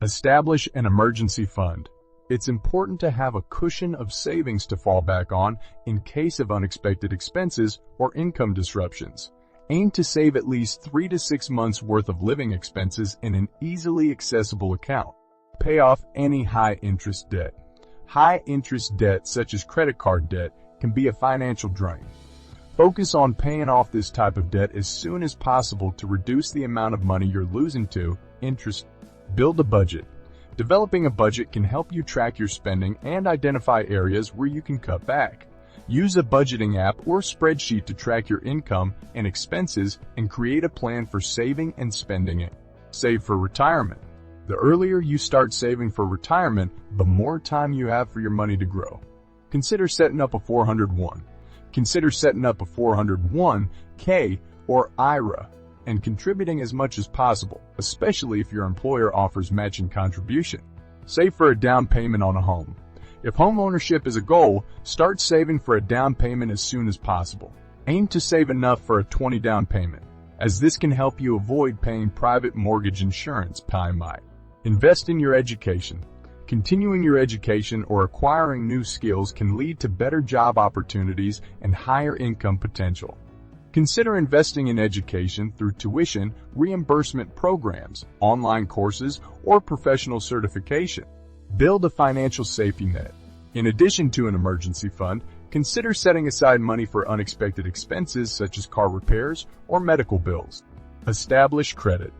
Establish an emergency fund. It's important to have a cushion of savings to fall back on in case of unexpected expenses or income disruptions. Aim to save at least 3 to 6 months' worth of living expenses in an easily accessible account. Pay off any high-interest debt. High-interest debt, such as credit card debt, can be a financial drain. Focus on paying off this type of debt as soon as possible to reduce the amount of money you're losing to interest. Build a budget. Developing a budget can help you track your spending and identify areas where you can cut back. Use a budgeting app or spreadsheet to track your income and expenses and create a plan for saving and spending it. Save for retirement. The earlier you start saving for retirement, the more time you have for your money to grow. Consider setting up a 401k or IRA and contributing as much as possible, especially if your employer offers matching contribution. Save for a down payment on a home. If home ownership is a goal, start saving for a down payment as soon as possible. Aim to save enough for a 20 down payment, as this can help you avoid paying private mortgage insurance. Invest in your education. Continuing your education or acquiring new skills can lead to better job opportunities and higher income potential. Consider investing in education through tuition reimbursement programs, online courses, or professional certification. Build a financial safety net. In addition to an emergency fund, consider setting aside money for unexpected expenses such as car repairs or medical bills. Establish credit.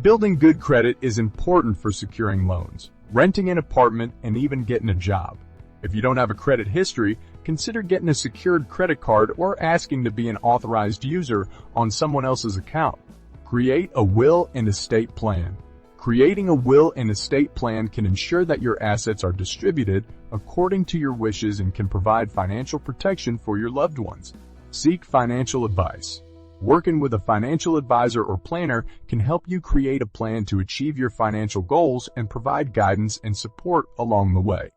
Building good credit is important for securing loans, renting an apartment, and even getting a job. If you don't have a credit history, consider getting a secured credit card or asking to be an authorized user on someone else's account. Create a will and estate plan. Creating a will and estate plan can ensure that your assets are distributed according to your wishes and can provide financial protection for your loved ones. Seek financial advice. Working with a financial advisor or planner can help you create a plan to achieve your financial goals and provide guidance and support along the way.